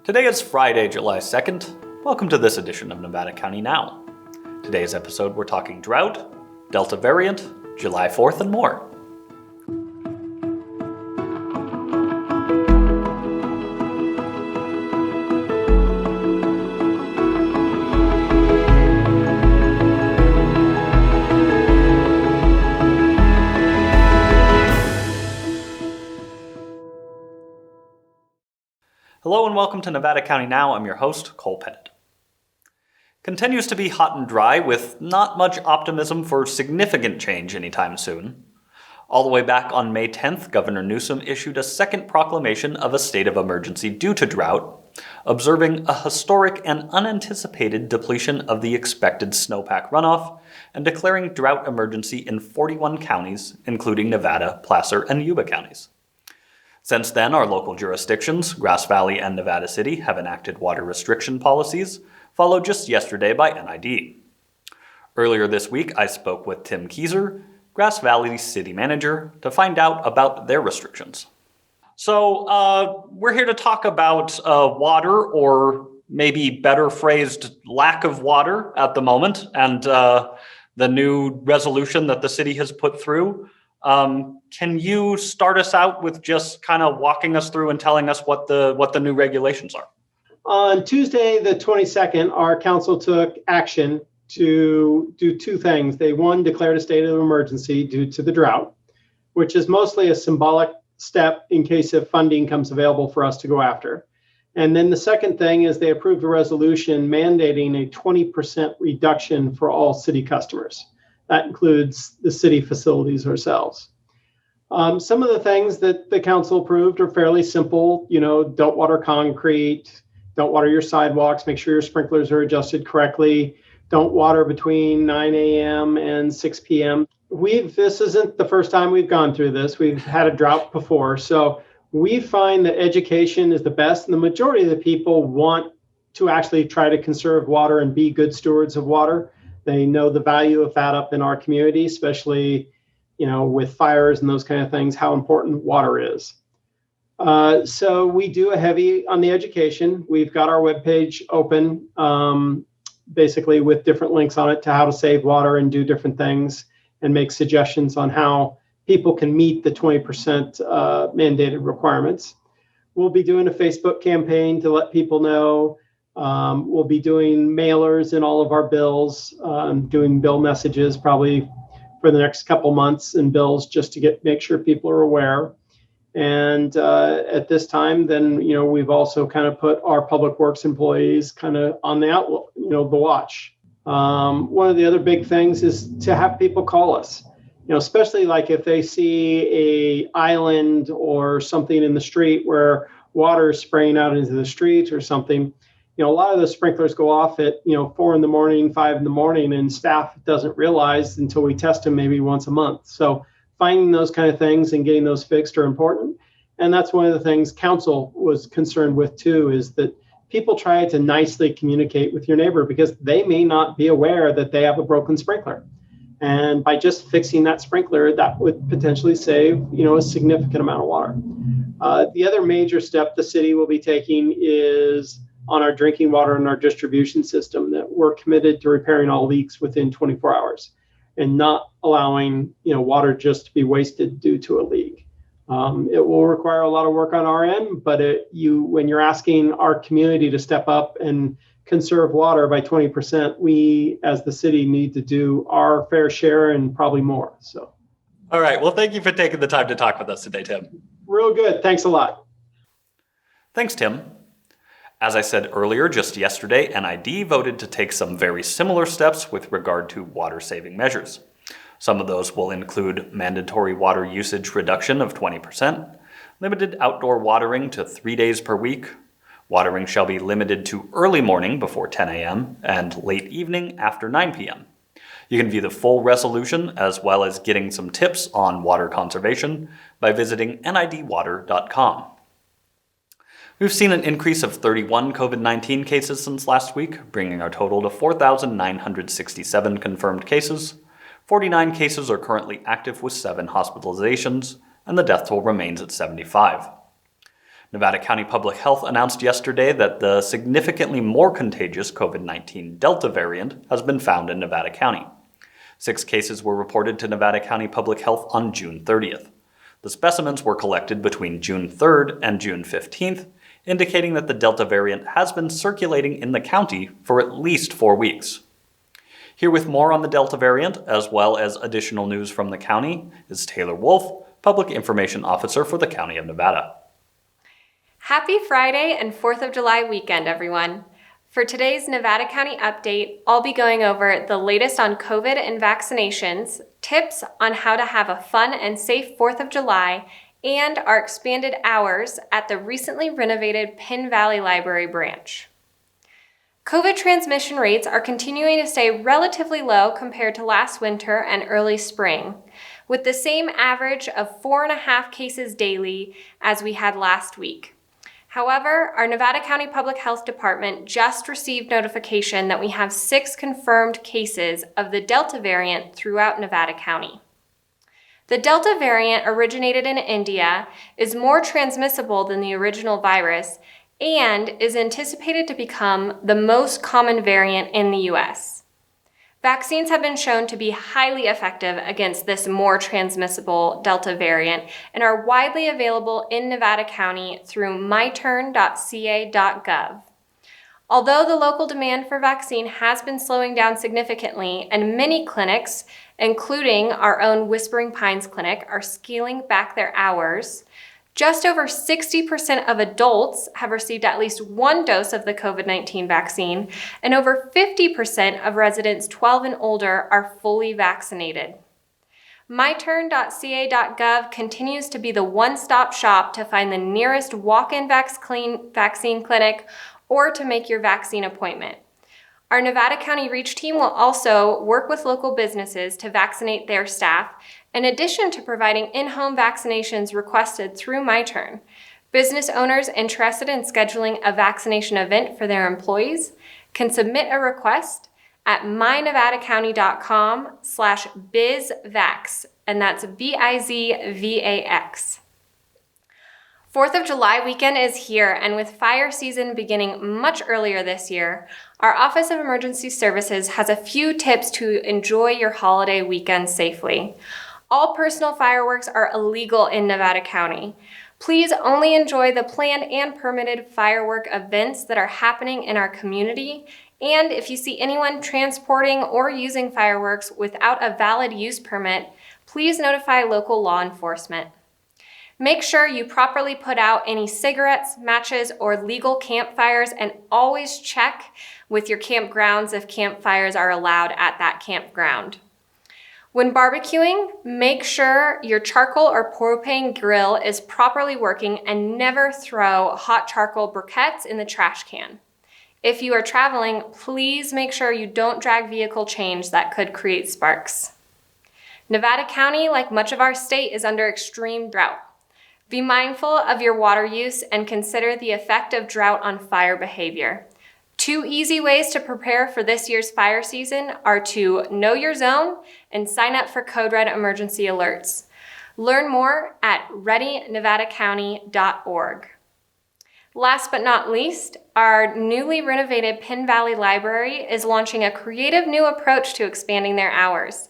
Today is Friday, July 2nd. Welcome to this edition of Nevada County Now. Today's episode, we're talking drought, Delta variant, July 4th, and more. Hello and welcome to Nevada County Now. I'm your host, Cole Pettit. Continues to be hot and dry with not much optimism for significant change anytime soon. All the way back on May 10th, Governor Newsom issued a second proclamation of a state of emergency due to drought, observing a historic and unanticipated depletion of the expected snowpack runoff, and declaring drought emergency in 41 counties, including Nevada, Placer, and Yuba counties. Since then, our local jurisdictions, Grass Valley and Nevada City, have enacted water restriction policies, followed just yesterday by NID. Earlier this week, I spoke with Tim Kiser, Grass Valley's city manager, to find out about their restrictions. So we're here to talk about water, or maybe better phrased, lack of water at the moment, and the new resolution that the city has put through. Can you start us out with just kind of walking us through and telling us what the new regulations are? On Tuesday, the 22nd, our council took action to do two things. They, one, declared a state of emergency due to the drought, which is mostly a symbolic step in case if funding comes available for us to go after. And then the second thing is they approved a resolution mandating a 20% reduction for all city customers. That includes the city facilities ourselves. Some of the things that the council approved are fairly simple. Don't water concrete, don't water your sidewalks, make sure your sprinklers are adjusted correctly, don't water between 9 a.m. and 6 p.m. This isn't the first time we've gone through this. We've had a drought before. So we find that education is the best, and the majority of the people want to actually try to conserve water and be good stewards of water. They know the value of that up in our community, especially, with fires and those kind of things, how important water is. So we do a heavy on the education. We've got our webpage open, basically with different links on it to how to save water and do different things and make suggestions on how people can meet the 20% mandated requirements. We'll be doing a Facebook campaign to let people know. We'll be doing mailers in all of our bills, doing bill messages probably for the next couple months and bills just to make sure people are aware. And at this time, then, we've also kind of put our public works employees kind of on the outlook, the watch. One of the other big things is to have people call us, especially like if they see a island or something in the street where water is spraying out into the street or something. A lot of the sprinklers go off at 4 a.m, 5 a.m, and staff doesn't realize until we test them maybe once a month. So finding those kind of things and getting those fixed are important. And that's one of the things council was concerned with too, is that people try to nicely communicate with your neighbor because they may not be aware that they have a broken sprinkler. And by just fixing that sprinkler, that would potentially save, a significant amount of water. The other major step the city will be taking is on our drinking water and our distribution system, that we're committed to repairing all leaks within 24 hours and not allowing, water just to be wasted due to a leak. It will require a lot of work on our end, but when you're asking our community to step up and conserve water by 20%, we as the city need to do our fair share and probably more. So, all right. Well, thank you for taking the time to talk with us today, Tim. Real good. Thanks a lot. Thanks, Tim. As I said earlier, just yesterday, NID voted to take some very similar steps with regard to water-saving measures. Some of those will include mandatory water usage reduction of 20%, limited outdoor watering to 3 days per week. Watering shall be limited to early morning before 10 a.m. and late evening after 9 p.m. You can view the full resolution as well as getting some tips on water conservation by visiting nidwater.com. We've seen an increase of 31 COVID-19 cases since last week, bringing our total to 4,967 confirmed cases. 49 cases are currently active with 7 hospitalizations, and the death toll remains at 75. Nevada County Public Health announced yesterday that the significantly more contagious COVID-19 Delta variant has been found in Nevada County. 6 cases were reported to Nevada County Public Health on June 30th. The specimens were collected between June 3rd and June 15th, indicating that the Delta variant has been circulating in the county for at least 4 weeks. Here with more on the Delta variant, as well as additional news from the county, is Taylor Wolfe, Public Information Officer for the County of Nevada. Happy Friday and 4th of July weekend, everyone. For today's Nevada County update, I'll be going over the latest on COVID and vaccinations, tips on how to have a fun and safe 4th of July, and our expanded hours at the recently renovated Penn Valley Library branch. COVID transmission rates are continuing to stay relatively low compared to last winter and early spring, with the same average of 4.5 cases daily as we had last week. However, our Nevada County Public Health Department just received notification that we have 6 confirmed cases of the Delta variant throughout Nevada County. The Delta variant originated in India, is more transmissible than the original virus, and is anticipated to become the most common variant in the U.S. Vaccines have been shown to be highly effective against this more transmissible Delta variant and are widely available in Nevada County through myturn.ca.gov. Although the local demand for vaccine has been slowing down significantly, and many clinics, including our own Whispering Pines Clinic, are scaling back their hours, just over 60% of adults have received at least 1 dose of the COVID-19 vaccine, and over 50% of residents 12 and older are fully vaccinated. myturn.ca.gov continues to be the one-stop shop to find the nearest walk-in vaccine clinic or to make your vaccine appointment. Our Nevada County Reach team will also work with local businesses to vaccinate their staff, in addition to providing in-home vaccinations requested through MyTurn. Business owners interested in scheduling a vaccination event for their employees can submit a request at mynevadacounty.com/bizvax, and that's BIZVAX. 4th of July weekend is here, and with fire season beginning much earlier this year, our Office of Emergency Services has a few tips to enjoy your holiday weekend safely. All personal fireworks are illegal in Nevada County. Please only enjoy the planned and permitted firework events that are happening in our community, and if you see anyone transporting or using fireworks without a valid use permit, please notify local law enforcement. Make sure you properly put out any cigarettes, matches, or legal campfires, and always check with your campgrounds if campfires are allowed at that campground. When barbecuing, make sure your charcoal or propane grill is properly working and never throw hot charcoal briquettes in the trash can. If you are traveling, please make sure you don't drag vehicle chains that could create sparks. Nevada County, like much of our state, is under extreme drought. Be mindful of your water use and consider the effect of drought on fire behavior. 2 easy ways to prepare for this year's fire season are to know your zone and sign up for Code Red emergency alerts. Learn more at readynevadacounty.org. Last but not least, our newly renovated Penn Valley Library is launching a creative new approach to expanding their hours.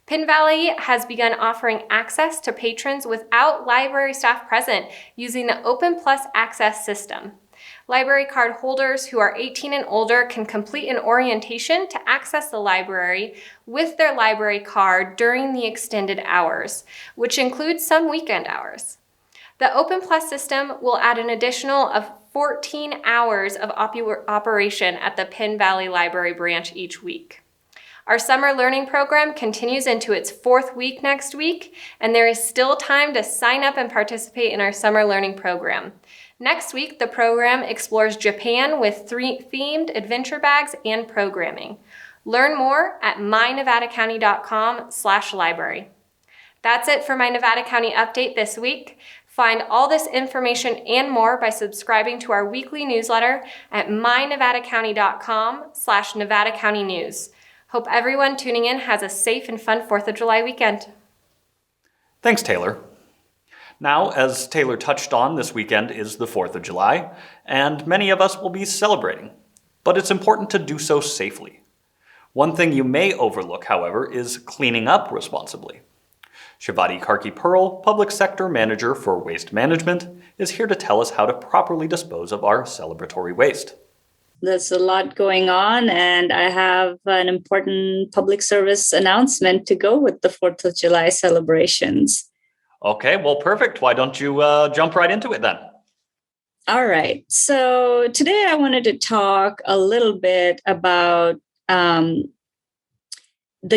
Penn Valley has begun offering access to patrons without library staff present using the Open Plus Access system. Library card holders who are 18 and older can complete an orientation to access the library with their library card during the extended hours, which includes some weekend hours. The Open Plus system will add an additional of 14 hours of operation at the Penn Valley Library branch each week. Our summer learning program continues into its 4th week next week, and there is still time to sign up and participate in our summer learning program. Next week, the program explores Japan with 3 themed adventure bags and programming. Learn more at mynevadacounty.com/library. That's it for my Nevada County update this week. Find all this information and more by subscribing to our weekly newsletter at mynevadacounty.com/Nevada County News. Hope everyone tuning in has a safe and fun 4th of July weekend. Thanks, Taylor. Now, as Taylor touched on, this weekend is the 4th of July, and many of us will be celebrating. But it's important to do so safely. One thing you may overlook, however, is cleaning up responsibly. Shavati Karki-Pearl, Public Sector Manager for Waste Management, is here to tell us how to properly dispose of our celebratory waste. There's a lot going on, and I have an important public service announcement to go with the 4th of July celebrations. Okay, well, perfect. Why don't you jump right into it then? All right. So today I wanted to talk a little bit about the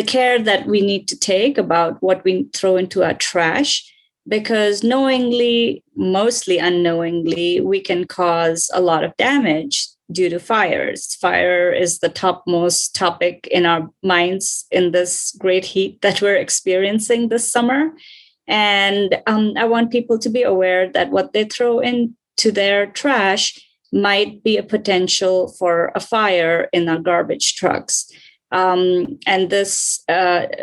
care that we need to take about what we throw into our trash, because knowingly, mostly unknowingly, we can cause a lot of damage due to fires. Fire is the topmost topic in our minds in this great heat that we're experiencing this summer. And I want people to be aware that what they throw into their trash might be a potential for a fire in our garbage trucks. And this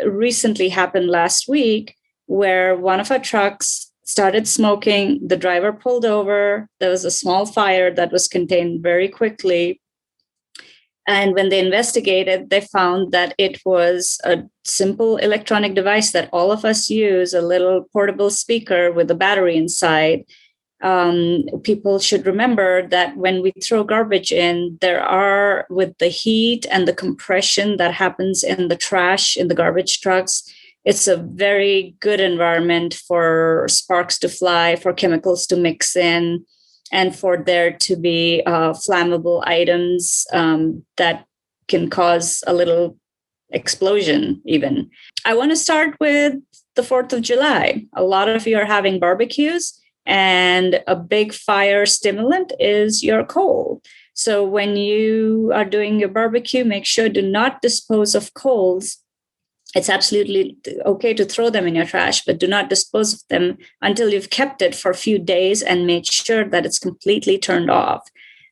recently happened last week, where one of our trucks started smoking. The driver pulled over. There was a small fire that was contained very quickly. And when they investigated, they found that it was a simple electronic device that all of us use, a little portable speaker with a battery inside. People should remember that when we throw garbage in, with the heat and the compression that happens in the trash, in the garbage trucks, it's a very good environment for sparks to fly, for chemicals to mix in, and for there to be flammable items that can cause a little explosion even. I want to start with the 4th of July. A lot of you are having barbecues, and a big fire stimulant is your coal. So when you are doing your barbecue, make sure do not dispose of coals. It's absolutely okay to throw them in your trash, but do not dispose of them until you've kept it for a few days and made sure that it's completely turned off.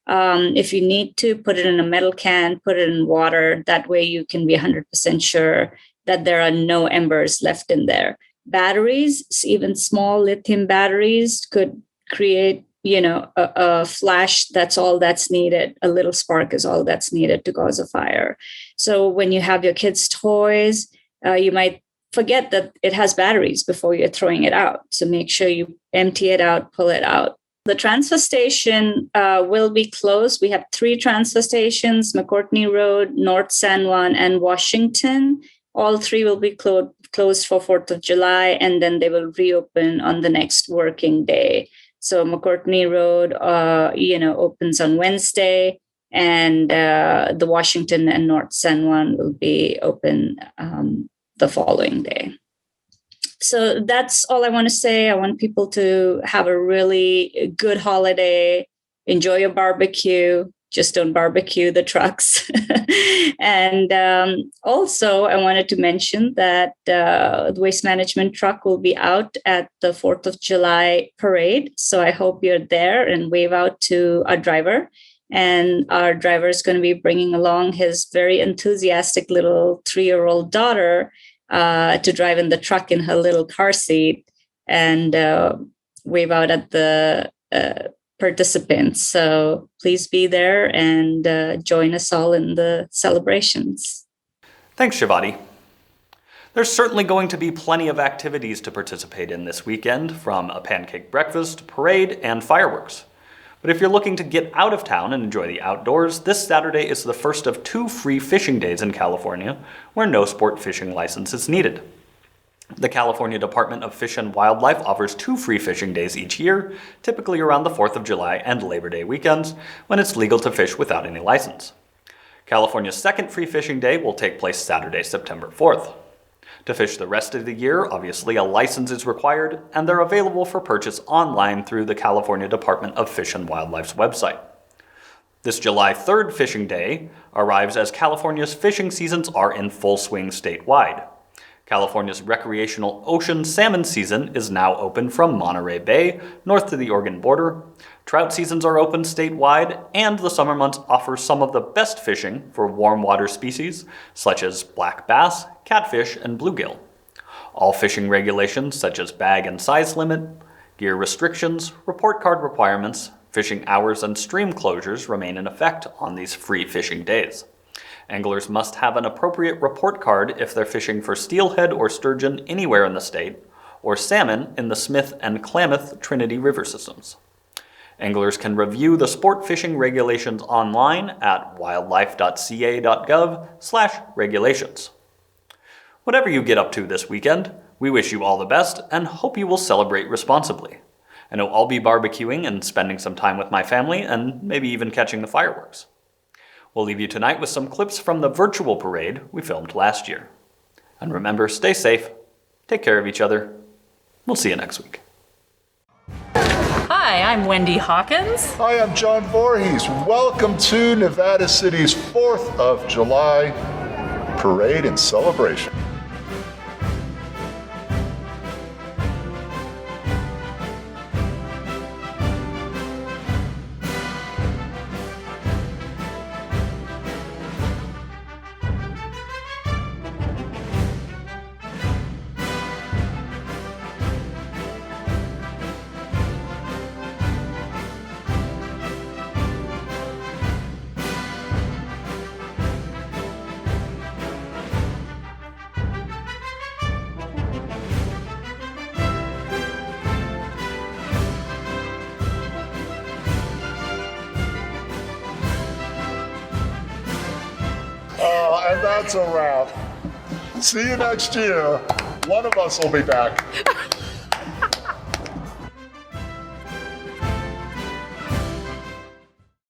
If you need to, put it in a metal can, put it in water. That way you can be 100% sure that there are no embers left in there. Batteries, even small lithium batteries, could create, a flash. That's all that's needed. A little spark is all that's needed to cause a fire. So when you have your kids' toys, you might forget that it has batteries before you're throwing it out. So make sure you empty it out, pull it out. The transfer station will be closed. We have 3 transfer stations: McCourtney Road, North San Juan, and Washington. All 3 will be closed for 4th of July, and then they will reopen on the next working day. So McCourtney Road, opens on Wednesday, and the Washington and North San Juan will be open the following day. So that's all I want to say. I want people to have a really good holiday. Enjoy your barbecue. Just don't barbecue the trucks. And also, I wanted to mention that the Waste Management truck will be out at the 4th of July parade. So I hope you're there and wave out to our driver. And our driver is going to be bringing along his very enthusiastic little 3-year-old daughter to drive in the truck in her little car seat and wave out at the participants. So please be there and join us all in the celebrations. Thanks, Shavati. There's certainly going to be plenty of activities to participate in this weekend, from a pancake breakfast, parade, and fireworks. But if you're looking to get out of town and enjoy the outdoors, this Saturday is the first of 2 free fishing days in California where no sport fishing license is needed. The California Department of Fish and Wildlife offers 2 free fishing days each year, typically around the 4th of July and Labor Day weekends, when it's legal to fish without any license. California's second free fishing day will take place Saturday, September 4th. To fish the rest of the year, obviously a license is required, and they're available for purchase online through the California Department of Fish and Wildlife's website. This July 3rd fishing day arrives as California's fishing seasons are in full swing statewide. California's recreational ocean salmon season is now open from Monterey Bay, north to the Oregon border. Trout seasons are open statewide, and the summer months offer some of the best fishing for warm water species, such as black bass, catfish, and bluegill. All fishing regulations, such as bag and size limit, Gear restrictions, report card requirements, fishing hours, and stream closures remain in effect on these free fishing days. Anglers must have an appropriate report card if they're fishing for steelhead or sturgeon anywhere in the state, or salmon in the Smith and Klamath Trinity River systems. Anglers can review the sport fishing regulations online at wildlife.ca.gov/regulations. Whatever you get up to this weekend, we wish you all the best and hope you will celebrate responsibly. I know I'll be barbecuing and spending some time with my family and maybe even catching the fireworks. We'll leave you tonight with some clips from the virtual parade we filmed last year. And remember, stay safe, take care of each other. We'll see you next week. Hi, I'm Wendy Hawkins. Hi, I'm John Voorhees. Welcome to Nevada City's 4th of July parade and celebration. And that's a wrap. See you next year. One of us will be back.